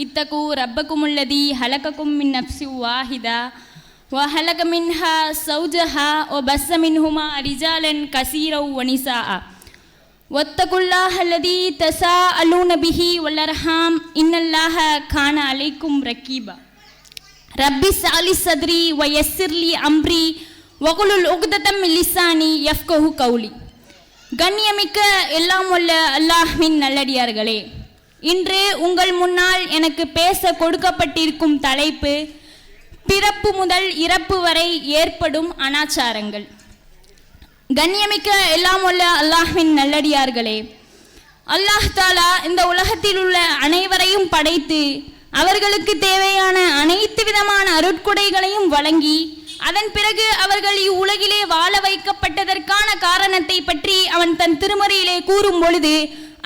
இத்தகு ரப்பகுமுல்லதி ஹலககும் மின் நப்சி வாஹிதா வஹலக மின்ஹா சௌஜஹா வபஸ்ஸ மின்ஹுமா ரிஜாலன் கஸீரா வனிசாஅ வத்தகுல்லாஹ அல்லதி தஸாஅலூன பிஹி வல் அர்ஹாம் இன்னல்லாஹ கான அலைக்கும் ரகீபா ரப்பி ஸஅலி ஸத்ரி வயஸ்ஸிர்லி அம்ரி வகுலுல் உக்ததம் மின் லிஸானி யஃப்கஹு கௌலி. கண்ணியமிக்க எல்லாம் வல்ல அல்லாஹ்வின் நல்லடியார்களே, இன்று உங்கள் முன்னால் எனக்கு பேச கொடுக்கப்பட்டிருக்கும் தலைப்பு பிறப்பு முதல் இறப்பு வரை ஏற்படும் அனாச்சாரங்கள். கண்ணியமிக்க எல்லாம் வல்ல அல்லாஹ்வின் நல்லடியார்களே, அல்லாஹ் தாலா இந்த உலகத்தில் உள்ள அனைவரையும் படைத்து அவர்களுக்கு தேவையான அனைத்து விதமான அருட்கொடைகளையும் வழங்கி அதன் பிறகு அவர்கள் இவ்வுலகிலே வாழ வைக்கப்பட்டதற்கான காரணத்தை பற்றி அவன் தன் திருமறையிலே கூறும் பொழுது,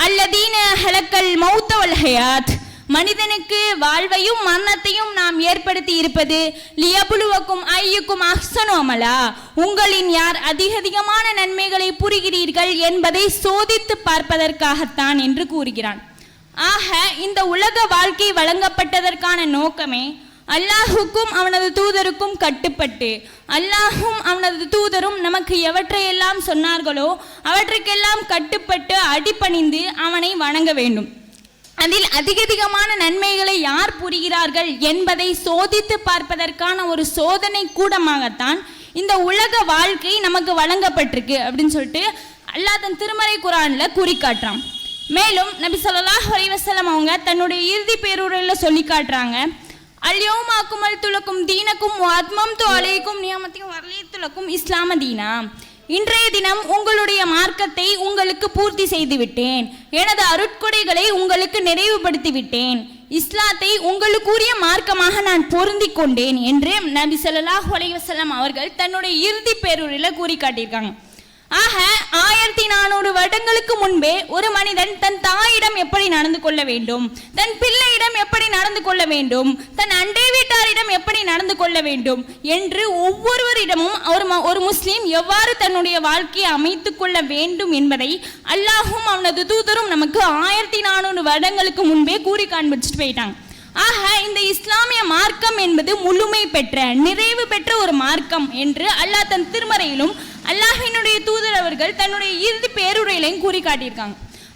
அல்லதீன ஹலக்கல் மௌத்த வல் ஹயாத், மனிதனுக்கு வாழ்வையும் மரணத்தையும் நாம் ஏற்படுத்தி இருப்பது லியபுலுவக்கும் ஐயுக்கும் அஹ்சனு அமலா, உங்களின் யார் அதிகமான நன்மைகளை புரிகிறீர்கள் என்பதை சோதித்து பார்ப்பதற்காகத்தான் என்று கூறுகிறான். ஆக இந்த உலக வாழ்க்கை வழங்கப்பட்டதற்கான நோக்கமே அல்லாஹுக்கும் அவனது தூதருக்கும் கட்டுப்பட்டு அல்லாஹும் அவனது தூதரும் நமக்கு எவற்றையெல்லாம் சொன்னார்களோ அவற்றுக்கெல்லாம் கட்டுப்பட்டு அடிபணிந்து அவனை வணங்க வேண்டும். அதில் அதிகமான நன்மைகளை யார் புரிகிறார்கள் என்பதை சோதித்து பார்ப்பதற்கான ஒரு சோதனை கூடமாகத்தான் இந்த உலக வாழ்க்கை நமக்கு வழங்கப்பட்டிருக்கு அப்படின்னு சொல்லிட்டு அல்லாஹ் தன் திருமறை குர்ஆன்ல கூறி காட்டுறான். மேலும் நபி ஸல்லல்லாஹு அலைஹி வஸல்லம் அவங்க தன்னுடைய இறுதி பேருரையில சொல்லி காட்டுறாங்க, அல்யௌம அக்மல்து லக்கும் தீனக்கும் வ அத்மம்து அலைக்கும் நியமதி வ ரலீது லக்கும் இஸ்லாம தீனா, இன்றைய தினம் உங்களுடைய மார்க்கத்தை உங்களுக்கு பூர்த்தி செய்து விட்டேன், எனது அருட்கொடைகளை உங்களுக்கு நிறைவுபடுத்தி விட்டேன், இஸ்லாத்தை உங்களுக்குரிய மார்க்கமாக நான் பொருந்தி கொண்டேன் என்று நபி ஸல்லல்லாஹு அலைஹி வஸல்லம் அவர்கள் தன்னுடைய இறுதி பேருரையில கூறி காட்டியிருக்காங்க. ஆக 1400 வருடங்களுக்கு முன்பே ஒரு மனிதன் தன் தாயிடம் எப்படி நடந்து கொள்ள வேண்டும், தன் பிள்ளையிடம் எப்படி நடந்து கொள்ள வேண்டும், தன் அண்டை வீட்டாரிடம் எப்படி நடந்து கொள்ள வேண்டும் என்று ஒவ்வொருவரிடமும் ஒரு முஸ்லீம் எவ்வாறு தன்னுடைய வாழ்க்கையை அமைத்து கொள்ள வேண்டும் என்பதை அல்லாஹும் அவனது தூதரும் நமக்கு 1400 வருடங்களுக்கு முன்பே கூறி காண்பிச்சுட்டு போயிட்டாங்க. ஆக இந்த இஸ்லாமிய மார்க்கம் என்பது முழுமை பெற்ற நிறைவு பெற்ற ஒரு மார்க்கம் என்று அல்லாஹ் தன் திருமறையிலும் அல்லாஹ்வினுடைய தூதர் அவர்கள் தன்னுடைய இறுதி பேருரையிலையும் கூறி காட்டியிருக்காங்க.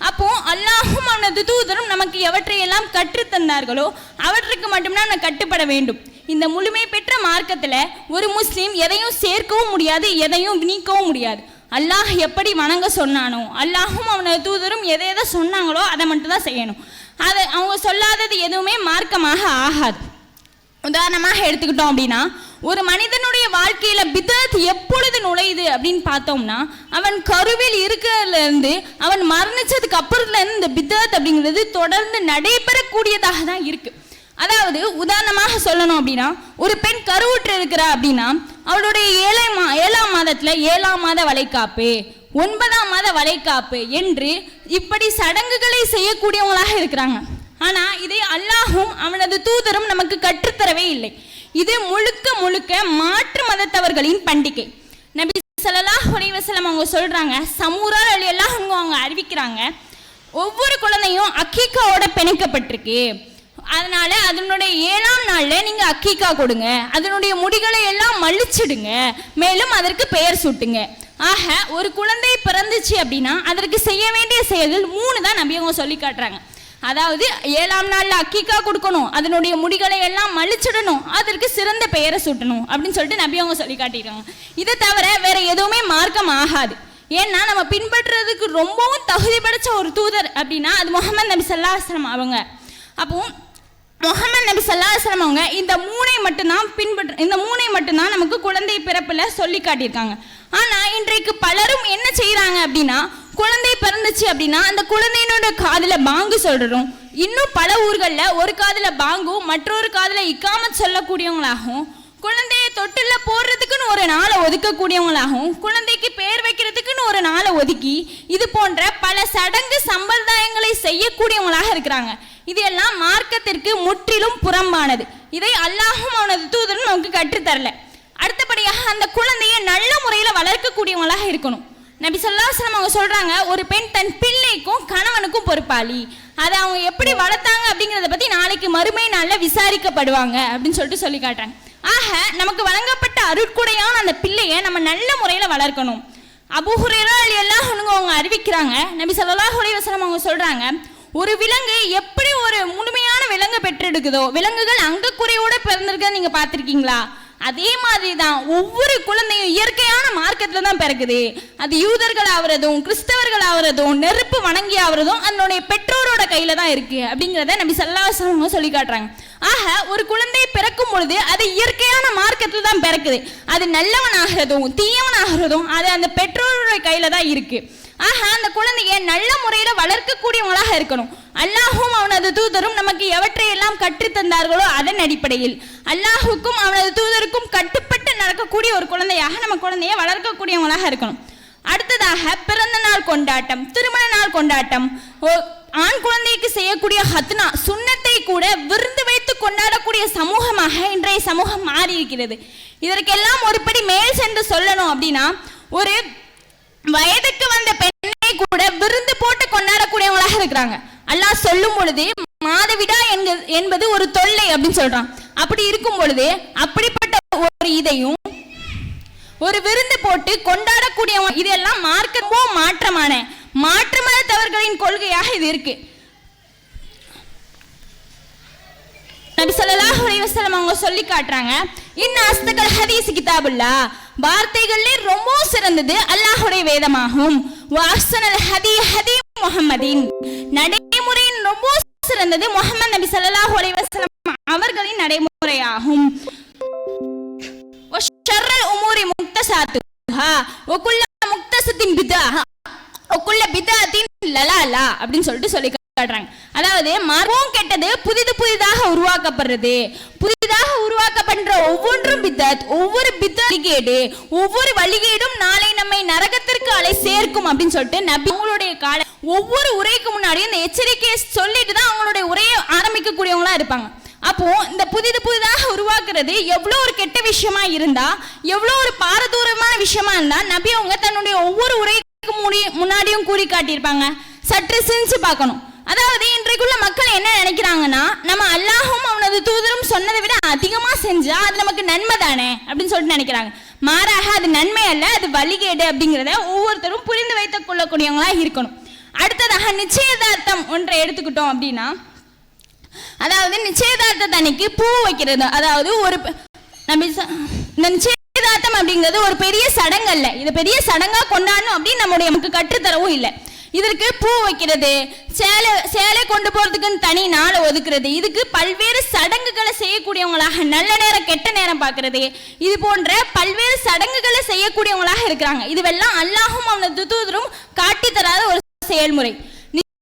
அப்போ அல்லாஹும் அவனது தூதரும் நமக்கு எவற்றையெல்லாம் கற்றுத்தந்தார்களோ அவற்றுக்கு மட்டும்தான் நான் கட்டுப்பட வேண்டும். இந்த முழுமை பெற்ற மார்க்கத்தில் ஒரு முஸ்லீம் எதையும் சேர்க்கவும் முடியாது, எதையும் நீக்கவும் முடியாது. அல்லாஹ் எப்படி வணங்க சொன்னானோ அல்லாஹும் அவனது தூதரும் எதை எதை சொன்னாங்களோ அதை மட்டும் தான் செய்யணும். அதை அவங்க சொல்லாதது எதுவுமே மார்க்கமாக ஆகாது. உதாரணமாக எடுத்துக்கிட்டோம் அப்படின்னா, ஒரு மனிதனுடைய வாழ்க்கையில பிதஅத் எப்பொழுது நுழையுது அப்படின்னு பார்த்தோம்னா, அவன் கருவில் இருக்கிறதுல இருந்து அவன் மரணிச்சதுக்கு அப்புறத்துல இருந்து இந்த பிதஅத் அப்படிங்கிறது தொடர்ந்து நடைபெறக்கூடியதாக தான் இருக்கு. அதாவது உதாரணமாக சொல்லணும் அப்படின்னா, ஒரு பெண் கருவுற்று இருக்கிறா அப்படின்னா அவளுடைய 7ஆம் மாதத்துல 7ஆம் மாத வளைகாப்பு, 9ஆம் மாத வளைகாப்பு என்று இப்படி சடங்குகளை செய்யக்கூடியவங்களாக இருக்கிறாங்க. ஆனா இதை அல்லாஹும் அவனது தூதரும் நமக்கு கற்றுத்தரவே இல்லை. இது முழுக்க முழுக்க மாற்று மதத்தவர்களின் பண்டிகை. நபி ஸல்லல்லாஹு அலைஹி வஸல்லம் அவங்க சொல்றாங்க, சமூரா ரலியல்லாஹு அன்ஹு அவங்க அறிவிக்கிறாங்க, ஒவ்வொரு குழந்தையும் அக்கீகாவோட பிணைக்கப்பட்டிருக்கு, அதனால அதனுடைய 7ஆம் நாள்ல நீங்க அக்கீகா கொடுங்க, அதனுடைய முடிகளை எல்லாம் மலிச்சிடுங்க, மேலும் அதற்கு பெயர் சூட்டுங்க. ஆக ஒரு குழந்தை பிறந்துச்சு அப்படின்னா அதற்கு செய்ய வேண்டிய செயல்கள் 3 தான் நபி அவங்க சொல்லி காட்டுறாங்க. அதாவது 7ஆம் நாள்ல அக்கீகா கொடுக்கணும், அதனுடைய முடிகளை எல்லாம் மலிச்சிடணும், அதற்கு சிறந்த பெயரை சூட்டணும் அப்படின்னு சொல்லிட்டு நபி அவங்க சொல்லி காட்டியிருக்காங்க. இதை தவிர வேற எதுவுமே மார்க்கம் ஆகாது. ஏன்னா நம்ம பின்பற்றுறதுக்கு ரொம்பவும் தகுதி படைச்ச ஒரு தூதர் அப்படின்னா அது முஹம்மது நபி ஸல்லல்லாஹு அலைஹி வஸல்லம் அவங்க. அப்போ முஹம்மது நபி ஸல்லல்லாஹு அலைஹி வஸல்லம் அவங்க இந்த 3ஐ மட்டும்தான் நமக்கு குழந்தை பிறப்புல சொல்லி காட்டியிருக்காங்க. ஆனா இன்றைக்கு பலரும் என்ன செய்யறாங்க அப்படின்னா, குழந்தை பிறந்துச்சு அப்படின்னா அந்த குழந்தையினோட காதுல பாங்கு சொல்றோம். இன்னும் பல ஊர்கள்ல ஒரு காதுல பாங்கும் மற்றொரு காதுல இக்காமத் சொல்லக்கூடியவங்களாகவும், குழந்தையை தொட்டில போடுறதுக்குன்னு ஒரு நாளை ஒதுக்கக்கூடியவங்களாகவும், குழந்தைக்கு பேர் வைக்கிறதுக்குன்னு ஒரு நாளை ஒதுக்கி இது போன்ற பல சடங்கு சம்பிரதாயங்களை செய்யக்கூடியவங்களாக இருக்கிறாங்க. இது எல்லாம் மார்க்கத்திற்கு முற்றிலும் புறம்பானது. இதை அல்லாஹும் அவனது தூதரும் நமக்கு கற்றுத்தரல. அடுத்தபடியாக அந்த குழந்தையை நல்ல முறையில் வளர்க்கக்கூடியவங்களாக இருக்கணும். நபி ஸல்லல்லாஹு அலைஹி வஸல்லம் அவங்க சொல்றாங்க, ஒரு பெண் தன் பிள்ளைக்கும் கணவனுக்கும் பொறுப்பாளி. அதை அவங்க எப்படி வளர்த்தாங்க அப்படிங்கிறத பற்றி நாளைக்கு மறுமை நாளில் விசாரிக்கப்படுவாங்க அப்படின்னு சொல்லிட்டு சொல்லி காட்டுறாங்க. ஆக நமக்கு வழங்கப்பட்ட அருட்கொடையான அந்த பிள்ளையை நம்ம நல்ல முறையில் வளர்க்கணும். அபூ ஹுரைரா ரலியல்லாஹு அன்ஹு அவங்க அறிவிக்கிறாங்க, நபி ஸல்லல்லாஹு அலைஹி வஸல்லம் அவங்க சொல்றாங்க, ஒரு விலங்கு எப்படி ஒரு முழுமையான விலங்கு பெற்றெடுக்குதோ, விலங்குகள் அங்கக்குறையோட பிறந்திருக்கிறத நீங்க பார்த்திருக்கீங்களா? அதே மாதிரி தான் ஒவ்வொரு குழந்தையும் இயற்கையான மார்க்கத்துல தான் பிறக்குது. அது யூதர்கள் ஆகிறதும் கிறிஸ்தவர்கள் ஆகிறதும் நெருப்பு வணங்கி ஆகிறதும் அதனுடைய பெற்றோரோட கையில தான் இருக்கு அப்படிங்கிறத நபி ஸல்லல்லாஹு அலைஹி வஸல்லம் சொல்லி காட்டுறாங்க. ஆக ஒரு குழந்தை பிறக்கும் பொழுது அது இயற்கையான மார்க்கத்துல தான் பிறக்குது. அது நல்லவன் ஆகிறதும் தீயவன் ஆகிறதும் அது அந்த பெற்றோரோட கையில தான் இருக்கு. ஆக அந்த குழந்தைய நல்ல முறையில வளர்க்கக்கூடியவங்களாக இருக்கணும். அல்லாஹும் அவனது தூதரும் நமக்கு எவற்றையெல்லாம் கற்றுத்தந்தார்களோ அதன் அடிப்படையில் அல்லாஹுக்கும் அவனது தூதருக்கும் கட்டுப்பட்டு நடக்கக்கூடிய ஒரு குழந்தையாக நம்ம குழந்தைய வளர்க்கக்கூடியவங்களாக இருக்கணும். அடுத்ததாக பிறந்த நாள் கொண்டாட்டம், திருமண நாள் கொண்டாட்டம், ஆண் குழந்தைக்கு செய்யக்கூடிய ஹத்னா சுன்னத்தை கூட விருந்து வைத்து கொண்டாடக்கூடிய சமூகமாக இன்றைய சமூகம் மாறி இருக்கிறது. இதற்கெல்லாம் ஒருபடி மேல் சென்று சொல்லணும் அப்படின்னா, ஒரு வயதுக்கு வந்த பெண்ணை கூட விருந்து போட்டு கொண்டாடக்கூடியவங்களாக இருக்கிறாங்க. அல்லாஹ் சொல்லும் பொழுது மாதவிடா என்பது ஒரு தொல்லை அப்படின்னு சொல்றான். அப்படி இருக்கும் பொழுது அப்படிப்பட்ட ஒரு இதையும் ஒரு விருந்து போட்டு கொண்டாடக்கூடியவங்க, இதெல்லாம் மார்க்கமோ மாற்று மதத்தவர்களின் கொள்கையாக இது இருக்கு. நபி ஸல்லல்லாஹு அலைஹி வஸல்லம் அவங்க சொல்லி காட்டுறாங்க, இன்ன அஸ்தகல் ஹதீஸ் கிதாபுல்லாஹ், வார்த்தைகளிலே ரொம்ப சிறந்தது அல்லாஹ்வுடைய வேதமாகும். வஅஹ்ஸனல் ஹதி ஹதி முஹம்மதின், நடைமுறையின் ரொம்ப சிறந்தது முஹம்மது நபி ஸல்லல்லாஹு அலைஹி வஸல்லம் அவர்களின் நடைமுறையாகும். வஷர்ரல் உமூரி முக்தஸாத்துஹா வகுல்ல முக்தஸத்தின் பித்ஆஹ வகுல்ல பித்ஆத்தின் லலாலா அப்படின்னு சொல்லிட்டு சொல்லி காட்டுறாங்க. அதாவது மார்க்கம் கெட்டது புதிதாக உருவாக்கப்படுறது, புதிதாக உருவாக்கப்படுற ஒவ்வொன்றும் பித்தத், ஒவ்வொரு பித்தகேடு, ஒவ்வொரு வழிகேடும் நாளை நம்மை நரகத்திற்கு அலை சேர்க்கும் அப்படின்னு சொல்லிட்டு நபி அவங்களுடைய கால ஒவ்வொரு உரைக்கு முன்னாடியும் இந்த எச்சரிக்கையை சொல்லிட்டு தான் அவங்களுடைய உரையை ஆரம்பிக்கக்கூடியவங்களா இருப்பாங்க. அப்போ இந்த புதிதாக உருவாக்குறது எவ்வளோ ஒரு கெட்ட விஷயமா இருந்தா, எவ்வளோ ஒரு பாரதூரமான விஷயமா இருந்தா நபி அவங்க தன்னுடைய ஒவ்வொரு உரைக்கு முன்னாடியும் கூறி காட்டியிருப்பாங்க. சற்று சிந்திச்சு பார்க்கணும். அதாவது இன்றைக்குள்ள மக்கள் என்ன நினைக்கிறாங்கன்னா, நம்ம அல்லாஹும் அவனது தூதரும் சொன்னதை விட அதிகமா செஞ்சா அது நமக்கு நன்மை தானே அப்படின்னு சொல்லிட்டு நினைக்கிறாங்க. மாறாக அது நன்மை அல்ல, அது வழிகேடு அப்படிங்கிறத ஒவ்வொருத்தரும் புரிந்து வைத்துக் கொள்ளக்கூடியவங்களா இருக்கணும். அடுத்ததாக நிச்சயதார்த்தம் ஒன்றை எடுத்துக்கிட்டோம் அப்படின்னா, அதாவது நிச்சயதார்த்தத்தை அன்னைக்கு பூ வைக்கிறது, அதாவது ஒரு நிச்சயதார்த்தம் அப்படிங்கிறது ஒரு பெரிய சடங்கு அல்ல. இது பெரிய சடங்கா கொண்டாடணும் அப்படின்னு நம்முடைய நமக்கு கற்றுத்தரவும் இல்லை. இதற்கு பூ வைக்கிறது, சேலை கொண்டு போறதுக்குன்னு தனி நாள் ஒதுக்குறது, இதுக்கு பல்வேறு சடங்குகளை செய்யக்கூடியவங்களாக நல்ல நேரம் கெட்ட நேரம் பார்க்கறது, இது போன்ற பல்வேறு சடங்குகளை செய்யக்கூடியவங்களாக இருக்கிறாங்க. இதுவெல்லாம் அல்லாஹும் அவனது தூதரும் காட்டி தராத ஒரு செயல்முறை.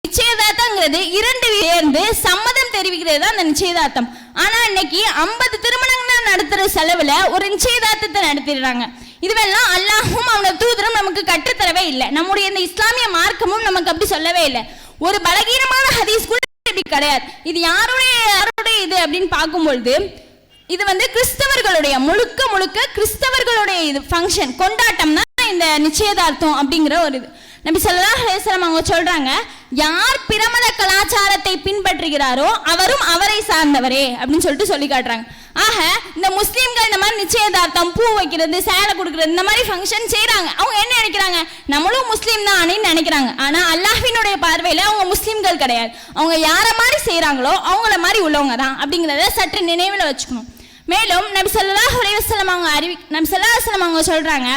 நிச்சயதார்த்தங்கிறது இரண்டு சேர்ந்து சம்மதம் தெரிவிக்கிறது தான் அந்த நிச்சயதார்த்தம். ஆனா இன்னைக்கு 50 திருமணங்கள் நடத்துற செலவுல ஒரு நிச்சயதார்த்தத்தை நடத்திடுறாங்க. இதுவெல்லாம் அல்லாஹும் அவனது தூதரும் நமக்கு கற்றுத்தரவே இல்லை. நம்முடைய இந்த இஸ்லாமிய மார்க்கமும் நமக்கு அப்படி சொல்லவே இல்லை. ஒரு பலகீனமான ஹதீஸ் கூட இப்படி கிடையாது. இது யாருடைய இது அப்படின்னு பார்க்கும்பொழுது இது கிறிஸ்தவர்களுடைய முழுக்க கிறிஸ்தவர்களுடைய இது ஃபங்க்ஷன் கொண்டாட்டம் தான் இந்த நிச்சயதார்த்தம் அப்படிங்கிற ஒரு இது. நபி ஸல்லல்லாஹு அலைஹி வஸல்லம் அவங்க சொல்றாங்க, யார் பிரமத கலாச்சாரத்தை பின்பற்றுகிறாரோ அவரும் அவரை சார்ந்தவரே அப்படின்னு சொல்லிட்டு சொல்லி காட்டுறாங்க. ஆக இந்த முஸ்லீம்கள் இந்த மாதிரி நிச்சயதார்த்தம், பூ வைக்கிறது, சேலை கொடுக்கறது, இந்த மாதிரி ஃபங்க்ஷன் செய்யறாங்க. அவங்க என்ன நினைக்கிறாங்க, நம்மளும் முஸ்லீம் தான் நினைக்கிறாங்க. ஆனா அல்லாஹ்வினுடைய பார்வையில அவங்க முஸ்லீம்கள் கிடையாது. அவங்க யார மாதிரி செய்யறாங்களோ அவங்கள மாதிரி உள்ளவங்க தான் அப்படிங்கிறத சற்று நினைவில் வச்சுக்கணும். மேலும் நபி ஸல்லல்லாஹு அலைஹி வஸல்லம் அவங்க சொல்றாங்க,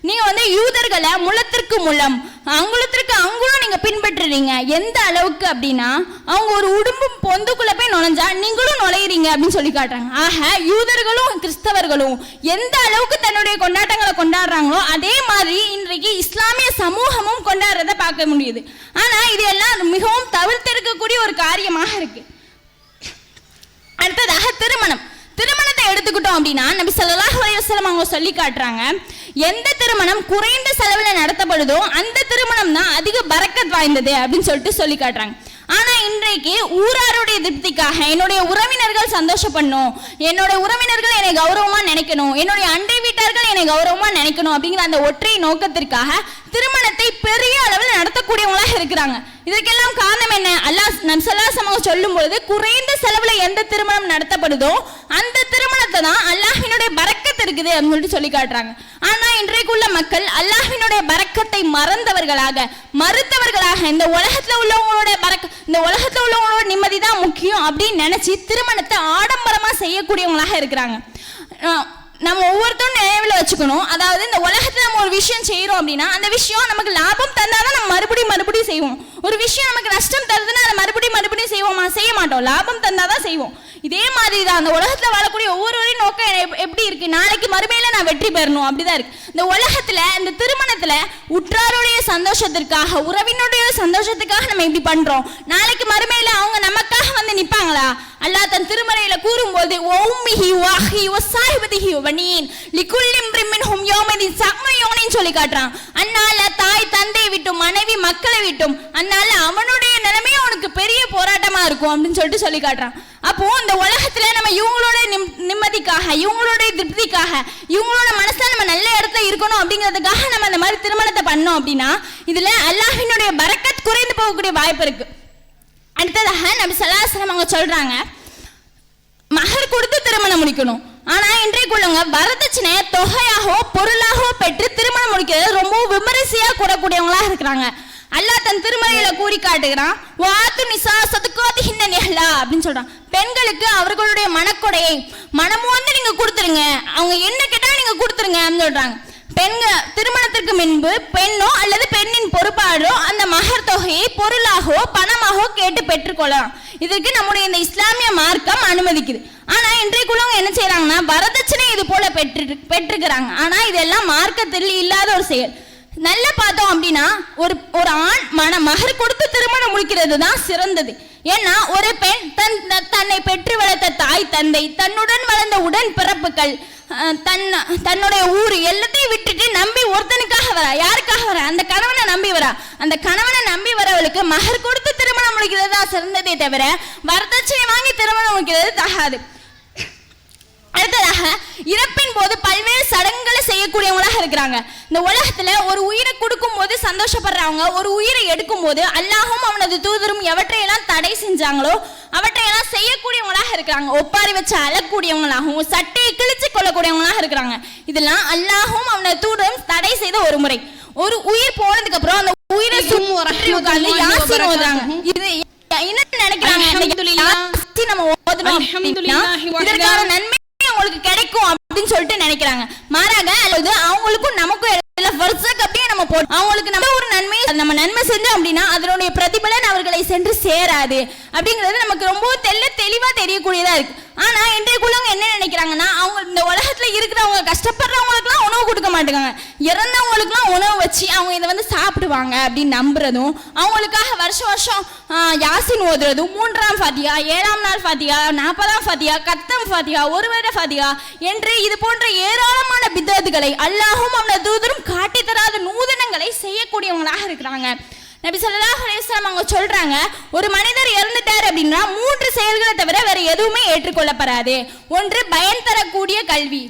நீங்க யூதர்களை முலத்திற்கு முலம் அங்குலத்திற்கு அங்குலம் நீங்க பின்பற்றுறீங்க. எந்த அளவுக்கு அப்படின்னா அவங்க ஒரு உடும்பும் பொந்துக்குள்ள போய் நுழைஞ்சா நீங்களும் நுழையிறீங்க அப்படின்னு சொல்லி காட்டுறாங்க. ஆக யூதர்களும் கிறிஸ்தவர்களும் எந்த அளவுக்கு தன்னுடைய கொண்டாட்டங்களை கொண்டாடுறாங்களோ அதே மாதிரி இன்றைக்கு இஸ்லாமிய சமூகமும் கொண்டாடுறத பார்க்க முடியுது. ஆனா இது எல்லாம் மிகவும் தவிர்த்திருக்கக்கூடிய ஒரு காரியமாக இருக்கு. அடுத்ததாக திருமணத்தை எடுத்துக்கிட்டோம் அப்படின்னா நபி ஸல்லல்லாஹு அலைஹி வஸல்லம் அவங்க சொல்லி காட்டுறாங்க, எந்த திருமணம் குறைந்த செலவில் நடத்தப்படுதோ அந்த திருமணம் தான் அதிக பரக்கத் வாய்ந்தது அப்படின்னு சொல்லிட்டு சொல்லி காட்டுறாங்க. ஆனா இன்றைக்கு ஊராருடைய திருப்திக்காக என்னுடைய உறவினர்கள் சந்தோஷப்படணும், என்னுடைய உறவினர்கள் என்னை கௌரவமா நினைக்கணும், என்னுடைய அண்டை வீட்டார்கள் என்னை கௌரவமா நினைக்கணும் அப்படிங்கிற அந்த ஒற்றை நோக்கத்திற்காக திருமணத்தை பெரிய அளவில் நடத்தக்கூடியவங்களாக இருக்கிறாங்க. இதற்கெல்லாம் காரணம் என்ன? அல்லாஹ் நபி ஸல்லல்லாஹு அலைஹி வஸல்லம் சொல்லும்போது குறைந்த செலவுல எந்த திருமணம் நடத்தப்படுதோ அந்த திருமணத்தை தான் அல்லாஹ்வினுடைய பரக்கத் இருக்குது அப்படின்னு சொல்லி காட்டுறாங்க. ஆனா இன்றைக்குள்ள மக்கள் அல்லாஹ்வினுடைய பரக்கத்தை மறுத்தவர்களாக இந்த உலகத்துல உள்ளவங்களோட இந்த உலகத்துல உள்ளவங்களோட நிம்மதி தான் முக்கியம் அப்படின்னு நினைச்சு திருமணத்தை ஆடம்பரமா செய்யக்கூடியவங்களாக இருக்கிறாங்க. நம்ம ஒவ்வொருத்தரும் நினைவில் வச்சுக்கணும். அதாவது இந்த உலகத்துல நம்ம ஒரு விஷயம் செய்யறோம் அப்படின்னா அந்த விஷயம் நமக்கு லாபம் தந்தாதான் நம்ம மறுபடியும் செய்வோம். ஒரு விஷயம் நமக்கு நஷ்டம் தருதுன்னா அதை மறுபடியும் செய்வோமா? செய்ய மாட்டோம். லாபம் தந்தாதான் செய்வோம். இதே மாதிரி தான் அந்த உலகத்துல வாழக்கூடிய ஒவ்வொருவரையும் நோக்கம் எப்படி இருக்கு? நாளைக்கு மறுமையில நான் வெற்றி பெறணும் அப்படிதான் இருக்கு. இந்த உலகத்துல இந்த திருமணத்துல உற்றாருடைய சந்தோஷத்திற்காக, உறவினுடைய சந்தோஷத்துக்காக நம்ம இப்படி பண்றோம். நாளைக்கு மறுமையில அவங்க நமக்காக வந்து நிப்பாங்களா? அல்லாஹ் தன் திருமறையில கூறும்போது உம்மிஹி வஹி வஸாஹிபதிஹி வபனீன் லிகுல்லி இம்ரின் மின்ஹும் யௌமதின் ஸஅமயோனின் சொல்லி காட்டுறான். அன்னால தாய் தந்தை விட்டும் மனைவி மக்களை விட்டும் அன்னால அவனுடைய நிலைமையே அவனுக்கு பெரிய போராட்டமா இருக்கும் அப்படின்னு சொல்லிட்டு சொல்லி காட்டுறான். அப்போ இந்த உலகத்துல நம்ம இவங்களோட நிம்மதிக்காக, இவங்களோட திருப்திக்காக, இவங்களோட மனசுல நம்ம நல்ல இடத்துல இருக்கணும் அப்படிங்கிறதுக்காக நம்ம அந்த மாதிரி திருமணத்தை பண்ணோம் அப்படின்னா இதுல அல்லாஹ்வினுடைய பரக்கத் குறைந்து போகக்கூடிய வாய்ப்பு இருக்கு. அடுத்ததாக நபி ஸல்லல்லாஹு அலைஹி வஸல்லம் அவங்க சொல்றாங்க, மஹர் கொடுத்து திருமணம் முடிக்கணும். ஆனா இன்றைக்குள்ளவங்க வரதட்சணைய தொகையாகவோ பொருளாகவோ பெற்று திருமணம் முடிக்கிறது ரொம்ப விமரிசையா கூறக்கூடியவங்களா இருக்கிறாங்க. அல்லாஹ் தன் திருமறையில கூறி காட்டுகிறான், வாத்து நிசா சதுகாதிஹின்ன நிஹ்லா அப்படின்னு சொல்றான். பெண்களுக்கு அவர்களுடைய மனக்கொடையை மனமும் வந்து நீங்க கொடுத்துருங்க, அவங்க என்ன கேட்டா நீங்க கொடுத்துருங்க அப்படின்னு சொல்றாங்க. பெண்கள் திருமணத்திற்கு முன்பு பெண்ணோ அல்லது பெண்ணின் பொறுப்பாளோ அந்த மகர் தொகையை பொருளாகவோ பணமாகவோ கேட்டு பெற்றுக்கொள்ளலாம். இதற்கு நம்முடைய இந்த இஸ்லாமிய மார்க்கம் அனுமதிக்குது. ஆனா இன்றைக்குள்ளவங்க என்ன செய்யறாங்கன்னா வரதட்சணை இது போல பெற்றுக்கிறாங்க. ஆனா இதெல்லாம் மார்க்கத்தில் இல்லாத ஒரு செயல். நல்லா பார்த்தோம் அப்படின்னா ஒரு ஆண் மகர் கொடுத்து திருமணம் முடிக்கிறது தான் சிறந்தது. ஏன்னா ஒரு பெண் தன்னை பெற்று வளர்த்த தாய் தந்தை, தன்னுடன் வளர்ந்த உடன் பிறப்புகள், தன்னுடைய ஊர் எல்லாத்தையும் விட்டுட்டு நம்பி ஒருத்தனுக்காக வரா. யாருக்காக வரா? அந்த கணவனை நம்பி வரா. அந்த கணவனை நம்பி வரவளுக்கு மகர் கொடுத்து திருமணம் முடிக்கிறது தான் சிறந்ததே தவிர வரதட்சணை வாங்கி திருமணம் முடிக்கிறது தகாது. அடுத்ததாக இறப்பின் போது பல்வேறு சடங்குகளை செய்யக்கூடியவங்களாக இருக்கிறாங்க. இந்த உலகத்துல ஒரு உயிரை கொடுக்கும் போது சந்தோஷப்படுறவங்க, ஒரு உயிரை எடுக்கும் போது அல்லாஹும் அவனது தூதரும் எவற்றையெல்லாம் தடை செஞ்சாங்களோ அவற்றையெல்லாம் செய்யக்கூடியவங்களாக இருக்கிறாங்க. ஒப்பாரி வச்சு அழக்கூடியவங்களாகவும் சட்டையை கிழிச்சு கொள்ளக்கூடியவங்களாக இருக்கிறாங்க. இதெல்லாம் அல்லாஹும் அவனது தூதரும் தடை செய்த ஒரு முறை. ஒரு உயிர் போனதுக்கு அப்புறம் அந்த உயிரை சுற்றி உட்கார்ந்து யாசின் ஓதுறாங்க. இது என்ன நினைக்கிறாங்க? நம்ம ஓதணும் இதற்கான நன்மை உங்களுக்கு கிடைக்கும் அப்படின்னு சொல்லிட்டு நினைக்கிறாங்க. மாறாக அல்லது அவங்களுக்கும் நமக்கும் அப்படியே நம்ம அவங்களுக்கு நம்ம ஒரு நன்மை செஞ்சோம் அப்படின்னா அதனுடைய பிரதிபலன் அவர்களை சென்று சேராது அப்படிங்கிறது நமக்கு ரொம்ப தெளிவா தெரியக்கூடியதா இருக்கு. ஆனா இன்றைக்குள்ளவங்க என்ன நினைக்கிறாங்கன்னா அவங்க இந்த உலகத்துல இருக்கிறவங்க கஷ்டப்படுறவங்களுக்குலாம் உணவு கொடுக்க மாட்டாங்க, இறந்தவங்களுக்குலாம் உணவு வச்சு அவங்க இதை வந்து சாப்பிடுவாங்க அப்படின்னு நம்புறதும், அவங்களுக்காக வருஷம் யாசின் ஓதுறதும், 3ஆம் ஃபாத்தியா, 7ஆம் நாள் ஃபாத்தியா, 40ஆம் ஃபாத்தியா, கத்தம் ஃபாத்தியா, ஒரு வருட ஃபாத்தியா என்று இது போன்ற ஏராளமான பித்அத்துகளை அல்லாஹும் அவனது தூதரும் காட்டி தராத நூதனங்களை செய்யக்கூடியவங்களாக இருக்கிறாங்க. நபி ஸல்லல்லாஹு அலைஹி வஸல்லம் அவங்க சொல்றாங்க, ஒரு மனிதர் இறந்துட்டார் அப்படின்னா 3 செயல்களை தவிர வேற எதுவுமே ஏற்றுக்கொள்ளப்படாது. ஒன்று பயன் தரக்கூடிய கல்வி.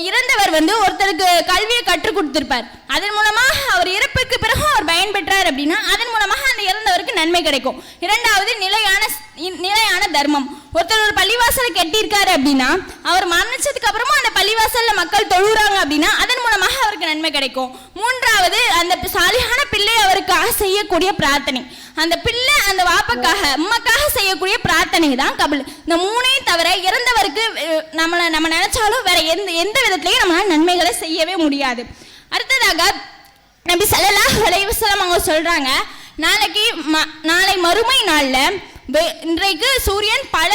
இறந்தவர் வந்து ஒருத்தருக்கு கல்வியை கற்றுக் கொடுத்திருப்பார், அதன் மூலமாக அவர் இறப்புக்கு பிறகு அவர் பயன் பெற்றார் அப்படின்னா அதன் மூலமாக அந்த இறந்தவருக்கு நன்மை கிடைக்கும். இரண்டாவது நிலையான தர்மம். ஒருத்தர் ஒரு பள்ளிவாசலை கட்டியிருக்காரு அப்படின்னா அவர் மரணிச்சதுக்கு அப்புறமா அந்த பள்ளிவாசல்ல மக்கள் தொழுறாங்க அப்படின்னா அதன் மூலமாக அவருக்கு நன்மை கிடைக்கும். மூன்றாவது அந்த சாலிஹான பிள்ளை அவருக்காக செய்யக்கூடிய பிரார்த்தனை. அந்த பிள்ளை அந்த வாப்பக்காக அம்மாக்காக செய்யக்கூடிய பிரார்த்தனை தான் கபுல். இந்த 3ஐயும் தவிர இறந்தவருக்கு நம்ம நினைச்சாலும் வேற எந்த விதத்திலையும் நம்மளால நன்மைகளை செய்யவே முடியாது. அடுத்ததாக நபி ஸல்லல்லாஹு அலைஹி வஸல்லம் அவங்க சொல்றாங்க, நாளை மறுமை நாள்ல இன்றைக்கு சூரியன் பல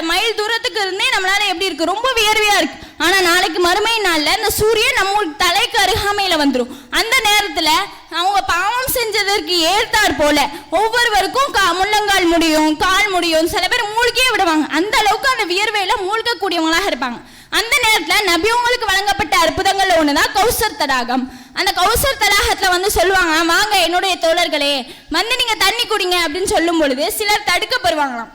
மைல் தூரத்துக்கு இருந்தே நம்மளால எப்படி இருக்கு, ரொம்ப வியர்வையா இருக்கு. ஆனா நாளைக்கு மறுமை நாள்ல இந்த சூரியன் நம்ம தலைக்கு அருகாமையில வந்துடும். அந்த நேரத்துல அவங்க பாவம் செஞ்சதற்கு ஏற்றார் போல ஒவ்வொருவருக்கும் முள்ளங்கால் முடியும், கால் முடியும், சில பேர் மூழ்கியே விடுவாங்க. அந்த அளவுக்கு அந்த வியர்வையில மூழ்கக்கூடியவங்களாக இருப்பாங்க. அந்த நேரத்துல நபி உங்களுக்கு வழங்கப்பட்ட அற்புதங்கள்ல ஒண்ணுதான் கௌசர் தடாகம். அந்த கௌசர் தடாகத்துல வந்து சொல்லுவாங்க, வாங்க என்னுடைய தோழர்களே வந்து நீங்க தண்ணி குடிங்க அப்படின்னு சொல்லும் பொழுது சிலர் தடுக்கப்படுவாங்களாம்.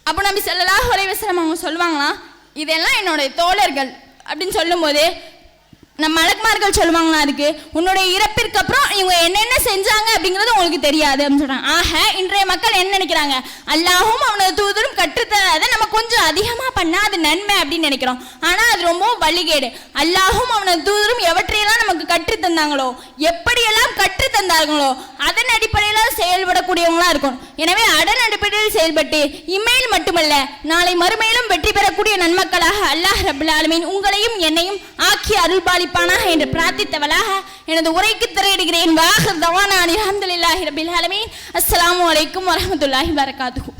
அப்போ நபி ஸல்லல்லாஹு அலைஹி வஸல்லம் அவங்க சொல்லுவாங்களாம், இதெல்லாம் என்னுடைய தோழர்கள் அப்படின்னு சொல்லும் போது நம்ம மலக்குமார்கள் சொல்லுவாங்கன்னா அதுக்கு உன்னுடைய இறப்பிற்கு அப்புறம் இவங்க என்னென்ன செஞ்சாங்க அப்படிங்கிறது உங்களுக்கு தெரியாது அப்படின்னு சொல்றாங்க. ஆக இன்றைய மக்கள் என்ன நினைக்கிறாங்க, அல்லாஹும் அவனது தூதரும் கற்றுத்தராத நம்ம கொஞ்சம் அதிகமாக பண்ணால் அது நன்மை அப்படின்னு நினைக்கிறோம். ஆனால் அது ரொம்ப வழிகேடு. அல்லாஹும் அவனது தூதரும் எவற்றையெல்லாம் நமக்கு கற்றுத்தந்தாங்களோ, எப்படியெல்லாம் கற்றுத்தந்தார்களோ அதன் அடிப்படையில் செயல்படக்கூடியவங்களா இருக்கும். எனவே அதன் அடிப்படையில் செயல்பட்டு இம்மையில் மட்டுமல்ல நாளை மறுமையிலும் வெற்றி பெறக்கூடிய நன்மக்களாக அல்லாஹ் ரப்பல் ஆலமீன் உங்களையும் என்னையும் ஆக்கி அருள்பாலிப்பானாக என்று பிரார்த்தித்தவளாக எனது உரைக்கு திரையிடுகிறேன். வாஹிர் தவானா அல்ஹம்துலில்லாஹி ரப்பில் ஆலமீன். அஸ்ஸலாமு அலைக்கும் வரஹ்மத்துல்லாஹி வபரகாத்துஹு.